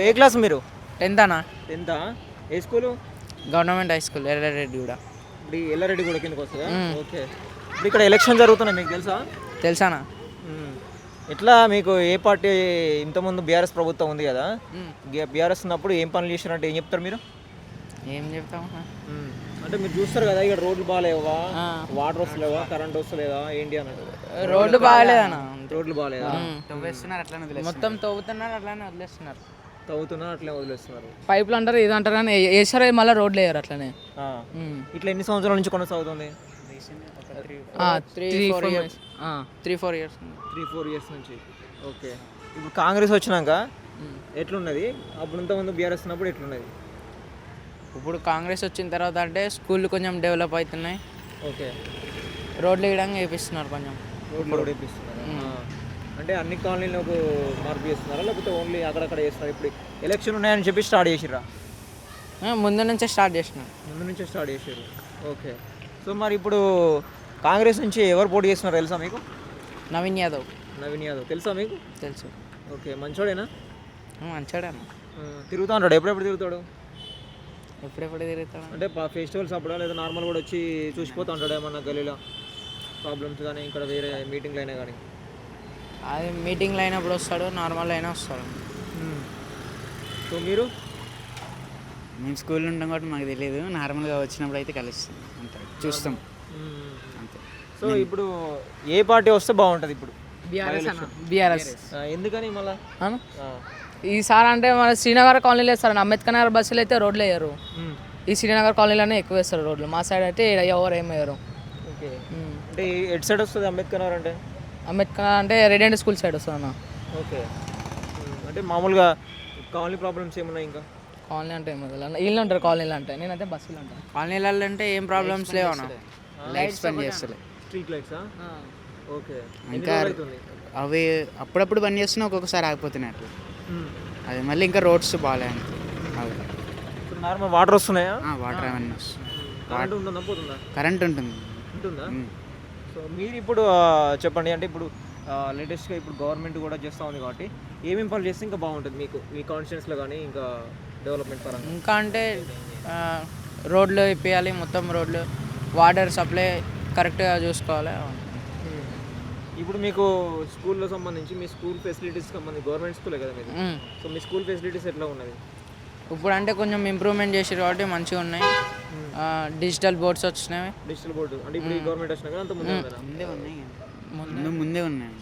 ఏ class మీరు? 10th అన్న. 10th ఏ school? Government high school Errareddy కూడా. ఇప్పుడు ఈ ఎల్లారెడ్డి కూడా కిందకి వస్తుందా? ఓకే. ఇప్పుడు ఇక్కడ ఎలక్షన్ జరుగుతున్నాయి, మీకు తెలుసా? తెలుసానా? ఎట్లా మీకు ఏ పార్టీ? ఇంతకుముందు బీఆర్ఎస్ ప్రభుత్వం ఉంది కదా, బీఆర్ఎస్ ఉన్నప్పుడు ఏం పనులు చేసినట్టు ఏం చెప్తారు మీరు? ఏం చెప్తాం అంటే మీరు చూస్తారు కదా, ఇక్కడ రోడ్లు బాగాలేవా, వాటర్ వస్తలేవా, కరెంట్ వస్తలేదా, ఏంటి అన్నట్టు. రోడ్లు బాగాలేదన్న. రోడ్లు బాగాలేదా? మొత్తం తవ్వుతున్నారు, అట్లానే వదిలేస్తున్నారు. తవ్వుతున్నారు, అట్లే వదిలేస్తున్నారు. పైపులు అంటారు, ఇది అంటారు కానీ వేసారు, మళ్ళీ రోడ్లు వేయరు అట్లనే. ఇట్లా ఎన్ని సంవత్సరాల నుంచి కొనసాగుతుంది? 3-4 years. 3-4 years నుంచి. ఓకే. ఇప్పుడు కాంగ్రెస్ వచ్చినాక ఎట్లున్నది? అప్పుడు ఇంతకుముందు బీఆర్ఎస్ ఉన్నప్పుడు ఎట్లున్నది? ఇప్పుడు కాంగ్రెస్ వచ్చిన తర్వాత అంటే స్కూళ్ళు కొంచెం డెవలప్ అవుతున్నాయి. ఓకే. రోడ్లు వేయడానికి వేపిస్తున్నారు కొంచెం. రోడ్లు వేపిస్తున్నారు అంటే అన్ని కాలనీలకు మార్పు చేస్తున్నారా, లేకపోతే ఓన్లీ అక్కడక్కడ చేస్తున్నారు? ఇప్పుడు ఎలక్షన్ ఉన్నాయని చెప్పి స్టార్ట్ చేసిర్రా? ముందు నుంచే స్టార్ట్ చేసినారు. ముందు నుంచే స్టార్ట్ చేసారు. ఓకే. సో మరి ఇప్పుడు కాంగ్రెస్ నుంచి ఎవరు పోటీ చేస్తున్నారు తెలుసా మీకు? నవీన్ యాదవ్. నవీన్ యాదవ్ తెలుసా మీకు? తెలుసు. ఓకే. మంచోడేనా? మంచోడేనా? తిరుగుతూ ఉంటాడు? ఎప్పుడెప్పుడు తిరుగుతాడు? ఎప్పుడెప్పుడు తిరుగుతాడు అంటే ఫెస్టివల్స్ అప్పుడా, లేదా నార్మల్ కూడా వచ్చి చూసిపోతూ ఉంటాడు ఏమన్నా గలీలో ప్రాబ్లమ్స్ కానీ, ఇక్కడ వేరే మీటింగ్లు అయినా కానీ? అది మీటింగ్లు అయినప్పుడు వస్తాడు, నార్మల్ అయినా వస్తాడు. సో మీరు? మేము స్కూల్లో ఉంటాం కాబట్టి మాకు తెలియదు, నార్మల్గా వచ్చినప్పుడు అయితే కలుస్తాం అంతే, చూస్తాం అంతే. సో ఇప్పుడు ఏ పార్టీ వస్తే బాగుంటుంది ఇప్పుడు? బీఆర్ఎస్. ఎందుకని మళ్ళీ ఈసారి అంటే మన శ్రీనగర్ కాలనీలో వేస్తారు, అంబేద్కర్ నగర్ బస్సులు అయితే రోడ్లు వేయరు. ఈ శ్రీనగర్ కాలనీలోనే ఎక్కువ వేస్తారు రోడ్లు, మా సైడ్ అయితే ఎవరు ఏమి వేయరు. ఓకే. అంటే ఎటు సైడ్ వస్తుంది అంబేద్కర్ నగర్? అంటే అంబేద్కర్ అంటే రెడెంట్ స్కూల్ సైడ్ వస్తుంది అన్న. ఓకే. అంటే మామూలుగా కాలనీ ప్రాబ్లమ్స్ ఏమున్నాయి ఇంకా? కాలనీ అంటే ఏమో వీళ్ళు ఉంటారు కాలనీలు అంటే, నేనైతే బస్సులు ఉంటాను. కాలనీలలో అంటే ఏం ప్రాబ్లమ్స్ లేవు అన్న, లైట్స్ పని చేస్తలే. స్ట్రీట్ లైట్సా? ఓకే. ఇంకా అవి అప్పుడప్పుడు పని చేస్తున్నా, ఒక్కొక్కసారి ఆగిపోతున్నాయి అట్లా. అది మళ్ళీ ఇంకా రోడ్స్ బాగాలేదు. నార్మల్ వాటర్ వస్తున్నాయా? వాటర్ అవన్నీ కరెంట్ ఉంటుందా? పోతుందా? కరెంట్ ఉంటుంది. ఉంటుందా? సో మీరు ఇప్పుడు చెప్పండి, అంటే ఇప్పుడు లేటెస్ట్గా ఇప్పుడు గవర్నమెంట్ కూడా చేస్తూ ఉంది కాబట్టి ఏమేమి పనులు చేస్తే ఇంకా బాగుంటుంది మీకు, మీ కాన్స్టిట్యూన్సీలో కానీ, ఇంకా డెవలప్మెంట్ పరంగా? ఇంకా అంటే రోడ్లు ఇప్పించాలి, మొత్తం రోడ్లు, వాటర్ సప్లై కరెక్ట్గా చూసుకోవాలి. ఇప్పుడు మీకు స్కూల్లో సంబంధించి, మీ స్కూల్ ఫెసిలిటీస్ సంబంధించి, గవర్నమెంట్ స్కూలే కదా మీరు, సో మీ స్కూల్ ఫెసిలిటీస్ ఎట్లా ఉన్నది ఇప్పుడు? అంటే కొంచెం ఇంప్రూవ్మెంట్ చేసారు కాబట్టి మంచిగా ఉన్నాయి. డిజిటల్ బోర్డ్స్ వచ్చినాయి. డిజిటల్ బోర్డు అంటే ఇప్పుడు గవర్నమెంట్ వచ్చినా కదా, అంత ముందే ఉన్నాయి. అంత ముందే ఉన్నాయి.